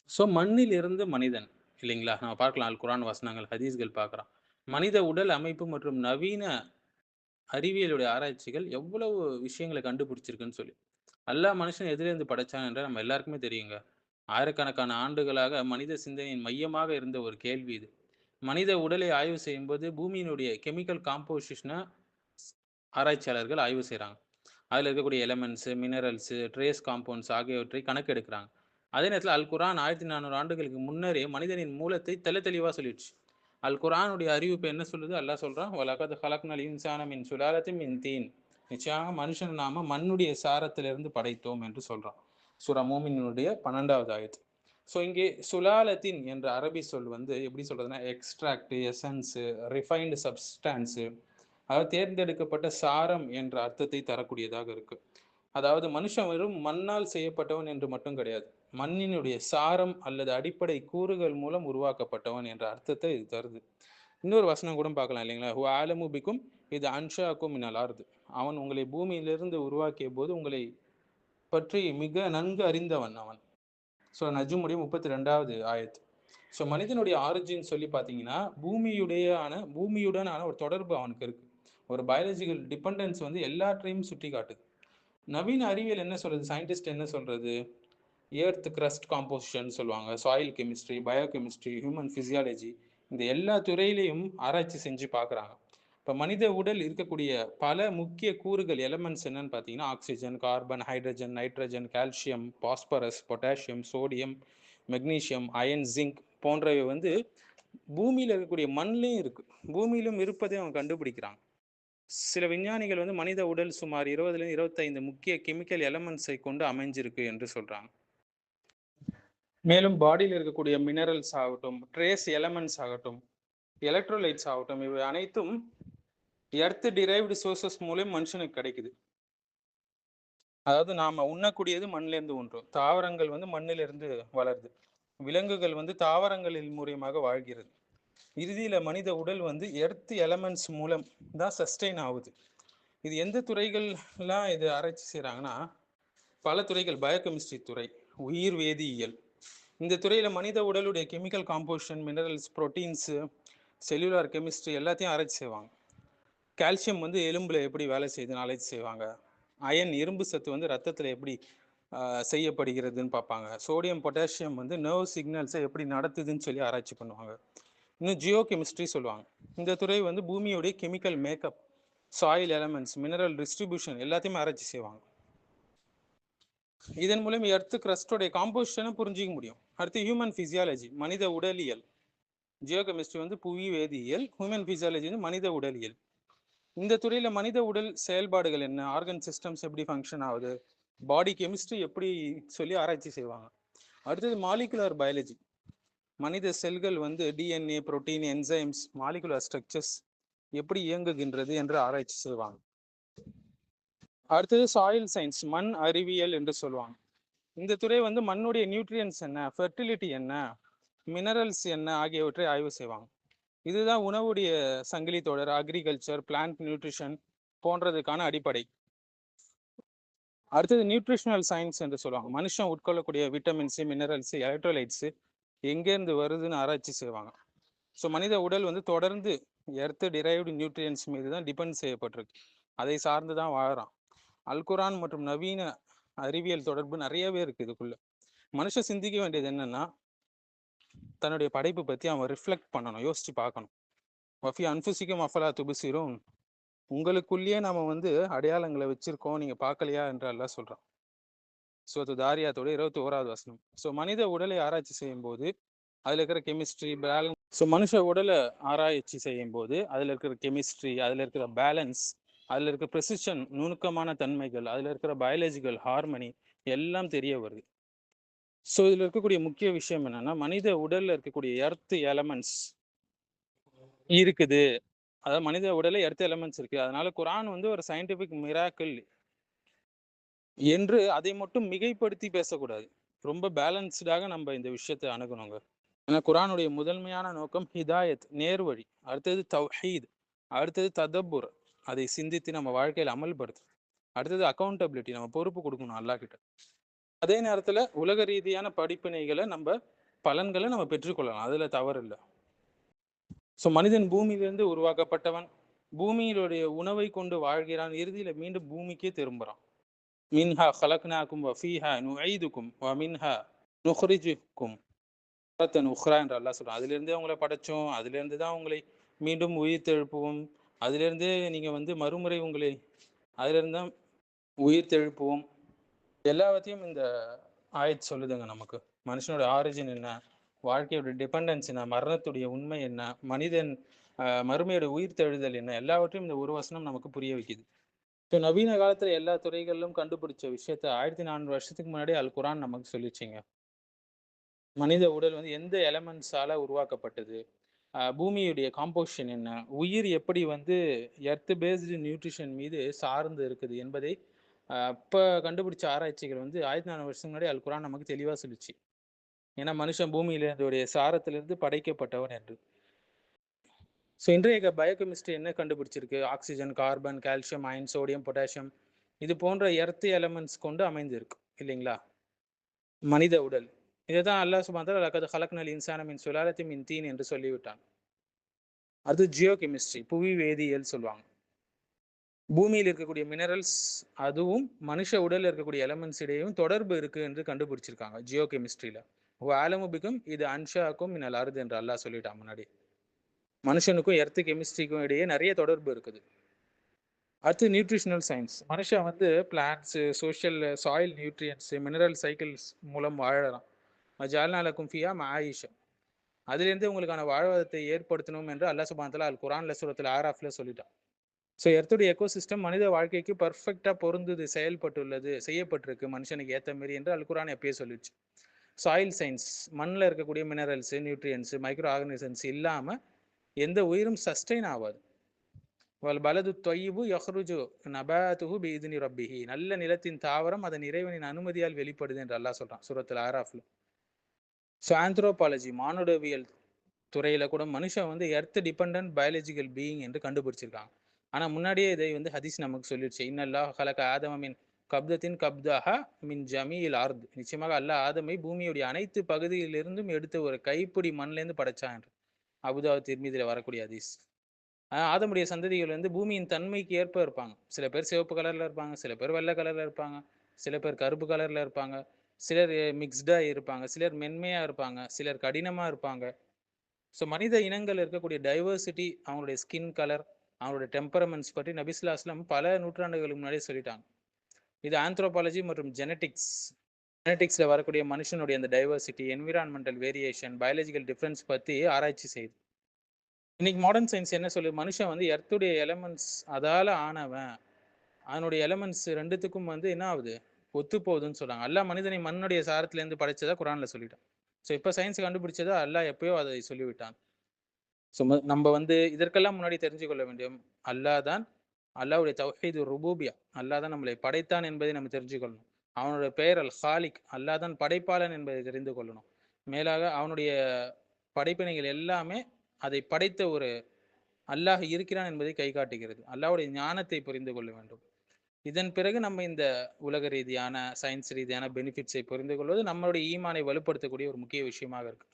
So மண்ணில் இருந்து மனிதன் இல்லைங்களா? நம்ம பார்க்கலாம் அல் குர்ஆன் வசனங்கள், ஹதீஸ்கள் பார்க்குறோம். மனித உடல் அமைப்பு மற்றும் நவீன அறிவியலுடைய ஆராய்ச்சிகள் எவ்வளவு விஷயங்கள கண்டுபிடிச்சிருக்குன்னு சொல்லி. அல்லாஹ் மனுஷன எதிலேருந்து படைச்சான் என்ற நம்ம எல்லாருக்குமே தெரியுங்க. ஆயிரக்கணக்கான ஆண்டுகளாக மனித சிந்தனையின் மையமாக இருந்த ஒரு கேள்வி இது. மனித உடலை ஆய்வு செய்யும்போது பூமியினுடைய கெமிக்கல் காம்போசிஷன ஸ் ஆராய்ச்சியாளர்கள் ஆய்வு செய்றாங்க. அதில இருக்கக்கூடிய எலமெண்ட்ஸ், மினரல்ஸ், ட்ரேஸ் காம்பவுண்ட்ஸ் ஆகியவற்றை கணக்கெடுக்கிறாங்க. அதே நேரத்தில அல் குர்ஆன் 1400 ஆண்டுகளுக்கு முன்னரே மனிதனின் மூலத்தை தெள்ளத் தெளிவா சொல்லிடுச்சு. அல் குர்ஆனுடைய அறிவிப்பு என்ன சொல்லுது? அல்லாஹ் சொல்றான், "வலகத் ஹலக்னல் இன்சான மின் சுலாலத்தின் மின் தீன்." நிச்சயமாக மனுஷன நாம மண்ணுடைய சாரத்திலிருந்து படைத்தோம் என்று சொல்றான். சூரா மூமினுடைய 12வது ஆயத். ஸோ இங்கே சுலாலத்தின் என்ற அரபி சொல் வந்து எப்படி சொல்றதுன்னா, எக்ஸ்ட்ராக்ட், எசன்ஸ், ரிஃபைன்டு சப்ஸ்டான்ஸ், அதாவது தேர்ந்தெடுக்கப்பட்ட சாரம் என்ற அர்த்தத்தை தரக்கூடியதாக இருக்கு. அதாவது மனுஷன் வெறும் மண்ணால் செய்யப்பட்டவன் என்று மட்டும் கிடையாது. மண்ணினுடைய சாரம் அல்லது அடிப்படை கூறுகள் மூலம் உருவாக்கப்பட்டவன் என்ற அர்த்தத்தை இது தருது. இன்னொரு வசனம் கூட பார்க்கலாம் இல்லைங்களா? "ஹுவ அலமு பிக்கும் இது அன்ஷாக்கும் மினல் அர்த்." அவன் உங்களை பூமியிலிருந்து உருவாக்கிய போது உங்களை பற்றி மிக நன்கு அறிந்தவன் அவன். ஸோ நஜ்முடைய 32வது ஆயத். ஸோ மனிதனுடைய ஆரிஜின் சொல்லி பார்த்தீங்கன்னா, பூமியுடனான ஒரு தொடர்பு அவனுக்கு இருக்கு. ஒரு பயாலஜிக்கல் டிபெண்டன்ஸ் வந்து எல்லாற்றையும் சுட்டி காட்டுது. நவீன அறிவியல் என்ன சொல்றது? சயின்டிஸ்ட் என்ன சொல்றது? எர்த் கிரஸ்ட் காம்போசிஷன் சொல்லுவாங்க, soil chemistry, bio chemistry, human physiology, இந்த எல்லா துறையிலையும் ஆராய்ச்சி செஞ்சு பார்க்குறாங்க. இப்போ மனித உடல் இருக்கக்கூடிய பல முக்கிய கூறுகள் எலமெண்ட்ஸ் என்னன்னு பார்த்தீங்கன்னா, oxygen, carbon, hydrogen, nitrogen, calcium, phosphorus, potassium, sodium, magnesium, iron, zinc போன்றவை வந்து பூமியில் இருக்கக்கூடிய மண்ணிலையும் இருக்கு. பூமியிலும் இருப்பதை அவங்க கண்டுபிடிக்கிறாங்க. சில விஞ்ஞானிகள் வந்து மனித உடல் சுமார் 20லிருந்து 25 முக்கிய கெமிக்கல் எலமெண்ட்ஸை கொண்டு அமைஞ்சிருக்கு என்று சொல்றாங்க. மேலும் பாடியில் இருக்கக்கூடிய மினரல்ஸ் ஆகட்டும், ட்ரேஸ் எலமெண்ட்ஸ் ஆகட்டும், எலக்ட்ரோலைட்ஸ் ஆகட்டும், இவை அனைத்தும் எர்த் டிரைவ்டு சோர்சஸ் மூலம் மனுஷனுக்கு கிடைக்குது. அதாவது நாம உண்ணக்கூடியது மண்ணிலிருந்து உண்றோம். தாவரங்கள் வந்து மண்ணிலிருந்து வளருது. விலங்குகள் வந்து தாவரங்களின் மூலியமாக வாழ்கிறது. இறுதியில மனித உடல் வந்து எர்த் எலமெண்ட்ஸ் மூலம் தான் சஸ்டெயின் ஆகுது. இது எந்த துறைகள்லாம் இது ஆராய்ச்சி செய்கிறாங்கன்னா, பல துறைகள், பயோகெமிஸ்ட்ரி துறை, உயிர் வேதியியல், இந்த துறையில் மனித உடலுடைய chemical composition, minerals, proteins, cellular chemistry எல்லாத்தையும் ஆராய்ச்சி செய்வாங்க. கால்சியம் வந்து எலும்பில் எப்படி வேலை செய்யுதுன்னு ஆராய்ச்சி செய்வாங்க. அயன், இரும்பு சத்து வந்து ரத்தத்தில் எப்படி செய்யப்படுகிறதுன்னு பார்ப்பாங்க. சோடியம், பொட்டாசியம் வந்து நர்வ் சிக்னல்ஸை எப்படி நடத்துதுன்னு சொல்லி ஆராய்ச்சி பண்ணுவாங்க. இன்னும் ஜியோ கெமிஸ்ட்ரி சொல்லுவாங்க. இந்த துறை வந்து பூமியோடைய chemical makeup, soil elements, mineral distribution எல்லாத்தையுமே ஆராய்ச்சி செய்வாங்க. இதன் மூலம் எர்த் கிரஸ்டோடைய காம்போசிஷனை புரிஞ்சிக்க முடியும். அடுத்து ஹியூமன் பிசியாலஜி, மனித உடலியல். ஜியோ கெமிஸ்ட்ரி வந்து புவி வேதியியல், ஹியூமன் பிசியாலஜி வந்து மனித உடலியல். இந்த துறையில மனித உடல் செயல்பாடுகள் என்ன, ஆர்கன் சிஸ்டம்ஸ் எப்படி ஃபங்க்ஷன் ஆகுது, பாடி கெமிஸ்ட்ரி எப்படி சொல்லி ஆராய்ச்சி செய்வாங்க. அடுத்தது மாலிகுலர் பயாலஜி, மனித செல்கள் வந்து DNA, protein, enzymes, molecular structures எப்படி இயங்குகின்றது என்று ஆராய்ச்சி செய்வாங்க. அடுத்தது சாயில் சயின்ஸ், மண் அறிவியல் என்று சொல்லுவாங்க. இந்த துறை வந்து மண்ணுடைய நியூட்ரியன்ஸ் என்ன, ஃபெர்டிலிட்டி என்ன, மினரல்ஸ் என்ன ஆகியவற்றை ஆய்வு செய்வாங்க. இதுதான் உணவுடைய சங்கிலி தொடர், அக்ரிகல்ச்சர், பிளான்ட் நியூட்ரிஷன் போன்றதுக்கான அடிப்படை. அடுத்தது நியூட்ரிஷனல் சயின்ஸ் என்று சொல்லுவாங்க. மனுஷன் உட்கொள்ளக்கூடிய விட்டமின்ஸு, மினரல்ஸு, எலக்ட்ரோலைட்ஸு எங்கேருந்து வருதுன்னு ஆராய்ச்சி செய்வாங்க. ஸோ மனித உடல் வந்து தொடர்ந்து எர்த் டிரைவ்டு நியூட்ரியன்ஸ் மீது தான் டிபெண்ட் செய்யப்பட்டிருக்கு. அதை சார்ந்து தான் வாழறான். அல் குர்ஆன் மற்றும் நவீன அறிவியல் தொடர்பு நிறையவே இருக்கு இதுக்குள்ள. மனுஷன் சிந்திக்க வேண்டியது என்னன்னா, தன்னுடைய படைப்பு பற்றி அவன் ரிஃப்ளெக்ட் பண்ணணும், யோசிச்சு பார்க்கணும். வஃபி அன்ஃபுசிக்கும் அஃபலா துபுசிரும், உங்களுக்குள்ளேயே நம்ம வந்து அடையாளங்களை வச்சிருக்கோம், நீங்க பார்க்கலையா என்று அல்லாஹ் சொல்றான். சூரத்து தாரியாத்தோட 21வது வசனம். ஸோ மனித உடலை ஆராய்ச்சி செய்யும் போது அதில் இருக்கிற கெமிஸ்ட்ரி பேலன்ஸ், ஸோ மனுஷ உடலை ஆராய்ச்சி செய்யும் போது அதில் இருக்கிற கெமிஸ்ட்ரி, அதில் இருக்கிற பேலன்ஸ், அதில் இருக்கிற ப்ரெசிஷன், நுணுக்கமான தன்மைகள், அதில் இருக்கிற பயாலஜிக்கல் ஹார்மனி எல்லாம் தெரிய வருது. ஸோ இதில் இருக்கக்கூடிய முக்கிய விஷயம் என்னன்னா, மனித உடலில் இருக்கக்கூடிய எர்த் எலமெண்ட்ஸ் இருக்குது. அதாவது மனித உடலை எர்த் எலமெண்ட்ஸ் இருக்கு. அதனால குர்ஆன் வந்து ஒரு சயின்டிபிக் மிராக்கிள் என்று அதை மட்டும் மிகைப்படுத்தி பேசக்கூடாது. ரொம்ப பேலன்ஸ்டாக நம்ம இந்த விஷயத்தை அணுகணுங்க. ஏன்னா குர்ஆனுடைய முதன்மையான நோக்கம் ஹிதாயத், நேர்வழி. அடுத்தது தௌஹீத், அடுத்தது ததப்புர், அதை சிந்தித்து நம்ம வாழ்க்கையில் அமல்படுத்து. அடுத்தது அக்கௌண்டபிலிட்டி, நம்ம பொறுப்பு கொடுக்கணும் அல்லாஹ் கிட்ட. அதே நேரத்துல உலக ரீதியான படிப்பினைகளை பலன்களை நம்ம பெற்றுக்கொள்ளலாம், அதுல தவறு இல்லை. ஸோ மனிதன் பூமியிலிருந்து உருவாக்கப்பட்டவன், பூமியிலுடைய உணவை கொண்டு வாழ்கிறான், இறுதியில மீண்டும் பூமிக்கே திரும்புறான். மின்ஹா ஹலக்னாக்கும் வஃபீஹா நுஐதுக்கும் வமின்ஹா நுஹ்ரிஜுக்கும் தரத்தன் உஹ்ரா என்று அல்லாஹ் சொல்றான். அதிலிருந்தே உங்களை படைச்சோம், அதிலிருந்து தான் உங்களை மீண்டும் உயிர் தெழுப்புவோம், அதிலிருந்தே நீங்க மறுமுறை உங்களை அதிலிருந்து தான் உயிர் தெழுப்புவோம். எல்லாவற்றையும் இந்த ஆயத் சொல்லுதுங்க நமக்கு. மனுஷனோட ஆரிஜின் என்ன, வாழ்க்கையோட டிபெண்டன்ஸ் என்ன, மரணத்துடைய உண்மை என்ன, மனிதன் மறுமையோட உயிர் தெழுதல் என்ன, எல்லாவற்றையும் இந்த ஒரு வசனம் நமக்கு புரிய வைக்குது. ஸோ நவீன காலத்துல எல்லா துறைகளிலும் கண்டுபிடிச்ச விஷயத்த 1400 வருஷத்துக்கு முன்னாடி அல் குரான் நமக்கு சொல்லிச்சிங்க. மனித உடல் எந்த எலமெண்ட்ஸால உருவாக்கப்பட்டது, பூமியுடைய காம்போசிஷன் என்ன, உயிர் எப்படி எர்த் பேஸ்டு நியூட்ரிஷன் மீது சார்ந்து இருக்குது என்பதை இப்போ கண்டுபிடிச்ச ஆராய்ச்சிகள் 1400 வருஷம் முன்னாடி அல் குரான் நமக்கு தெளிவாக சொல்லிச்சு. ஏன்னா மனுஷன் பூமியிலிருந்துடைய சாரத்திலிருந்து படைக்கப்பட்டவன் என்று. ஸோ இன்றைய பயோகெமிஸ்ட்ரி என்ன கண்டுபிடிச்சிருக்கு, oxygen, carbon, calcium, iron, sodium, potassium, இது போன்ற எர்த் எலமெண்ட்ஸ் கொண்டு அமைந்திருக்கு இல்லைங்களா மனித உடல். இதுதான் அல்லாஹ் சுப்ஹானஹு வ தஆலா லகத் ஹலக்னல் இன்சான மின் சுலாலத்தின் மின் தீன் என்று சொல்லிவிட்டான். அது ஜியோ கெமிஸ்ட்ரி, புவி வேதியியல் சொல்லுவாங்க. பூமியில் இருக்கக்கூடிய மினரல்ஸ் அதுவும் மனுஷ உடலில் இருக்கக்கூடிய எலமெண்ட்ஸ் இடையும் தொடர்பு இருக்கு என்று கண்டுபிடிச்சிருக்காங்க ஜியோ கெமிஸ்ட்ரியில. ஆலமுபிக்கும் இது அன்ஷாக்கும் மினல் அர்து என்று அல்லாஹ் சொல்லிட்டான் முன்னாடி. மனுஷனுக்கும் எர்த் கெமிஸ்ட்ரிக்கும் இடையே நிறைய தொடர்பு இருக்குது. அடுத்து நியூட்ரிஷனல் சயின்ஸ். மனுஷன் plants, social, soil nutrients, mineral cycles மூலம் வாழலாம். ஜால்நாலக்கும் ஃபியா மாயிஷா, அதுலேருந்து உங்களுக்கான வாழ்வாதாரத்தை ஏற்படுத்தணும் என்று அல்லாஹ் சுப்ஹானஹு வ தஆலா அல் குர்ஆன்ல சூரத்துல் ஆராஃப்ல சொல்லிட்டான். ஸோ எர்த்துடைய எக்கோசிஸ்டம் மனித வாழ்க்கைக்கு பர்ஃபெக்டாக பொருந்துது, செயல்பட்டுள்ளது, செய்யப்பட்டிருக்கு மனுஷனுக்கு ஏற்ற மாரி என்று அல் குர்ஆன் எப்பயே சொல்லிடுச்சு. சாயில் சயின்ஸ், மண்ணில் இருக்கக்கூடிய மினரல்ஸு, நியூட்ரியன்ஸு, மைக்ரோ ஆர்கனிசம்ஸ் இல்லாமல் எந்த உயிரும் சஸ்டெயின் ஆகாது. வல் பலது தொய்யபு யஹ்ருஜு நபாத்துஹு பிஇத்னி ரப்பிஹி, நல்ல நிலத்தின் தாவரம் அதன் இறைவனின் அனுமதியால் வெளிப்படுது என்று அல்லாஹ் சொல்கிறான் சூரத்துல் ஆராஃப்ல. ஸோ ஆந்த்ரோபாலஜி, மானுடவியல் துறையில் கூட மனுஷன் எர்த் டிபெண்டன்ட் பயாலஜிக்கல் பீயிங் என்று கண்டுபிடிச்சிருக்காங்க. ஆனால் முன்னாடியே இதை ஹதீஸ் நமக்கு சொல்லிடுச்சு. இன்னல்லாஹ் ஹலக ஆதம மின் கப்தத்தின் கப்தஹா மின் ஜமீல் ஆர்த், நிச்சயமாக அல்லாஹ் ஆதமை பூமியுடைய அனைத்து பகுதியிலிருந்தும் எடுத்து ஒரு கைப்பிடி மண்ணிலேருந்து படைச்சான் என்று அபுதாவுத் திர்மிதியில் வரக்கூடிய ஹதீஸ். ஆதமுடைய சந்ததிகள் பூமியின் தன்மைக்கு ஏற்ப இருப்பாங்க. சில பேர் சிவப்பு கலரில் இருப்பாங்க, சில பேர் வெள்ளை கலரில் இருப்பாங்க, சில பேர் கருப்பு கலரில் இருப்பாங்க, சிலர் மிக்ஸ்டாக இருப்பாங்க, சிலர் மென்மையாக இருப்பாங்க, சிலர் கடினமாக இருப்பாங்க. ஸோ மனித இனங்கள் இருக்கக்கூடிய டைவர்சிட்டி, அவங்களுடைய ஸ்கின் கலர், அவங்களுடைய டெம்பரமெண்ட்ஸ் பற்றி நபி ஸல்லல்லாஹு அலைஹி வஸல்லம் பல நூற்றாண்டுகளுக்கு முன்னாடியே சொல்லிட்டாங்க. இது ஆந்த்ரோபாலஜி மற்றும் ஜெனட்டிக்ஸில் வரக்கூடிய மனுஷனுடைய அந்த diversity, environmental variation, biological difference பற்றி ஆராய்ச்சி செய்யுது. இன்னைக்கு மாடர்ன் சயின்ஸ் என்ன சொல்லுது, மனுஷன் எர்த்துடைய எலமெண்ட்ஸ் அதால் ஆனவன், அதனுடைய எலமெண்ட்ஸ் ரெண்டுத்துக்கும் என்ன ஆகுது, ஒத்து போகுதுன்னு சொல்கிறாங்க. அல்லாஹ் மனிதனை மண்ணுடைய சாரத்திலேருந்து படைச்சதா குரானில் சொல்லிட்டான். ஸோ இப்போ சயின்ஸ் கண்டுபிடிச்சதா அல்லாஹ் எப்பயோ அதை சொல்லிவிட்டான். ஸோ நம்ம இதற்கெல்லாம் முன்னாடி தெரிஞ்சு கொள்ள வேண்டியும் அல்லாஹ் தான், அல்லாஹ்வுடைய தௌஹீது ருபூபியா, அல்லாஹ் தான் நம்மளை படைத்தான் என்பதை நம்ம தெரிஞ்சு கொள்ளணும். அவனுடைய பெயர் அல் ஹாலிக், அல்லாஹ் தான் படைப்பாளன் என்பதை தெரிந்து கொள்ளணும். மேலாக அவனுடைய படைப்பினைகள் எல்லாமே அதை படைத்த ஒரு அல்லாஹ் இருக்கிறான் என்பதை கை காட்டுகிறது. அல்லாஹ்வுடைய ஞானத்தை புரிந்து கொள்ள வேண்டும். இதன் பிறகு நம்ம இந்த உலக ரீதியான, சயின்ஸ் ரீதியான பெனிஃபிட்ஸை புரிந்து கொள்வது நம்மளுடைய ஈமானை வலுப்படுத்தக்கூடிய ஒரு முக்கிய விஷயமாக இருக்கு.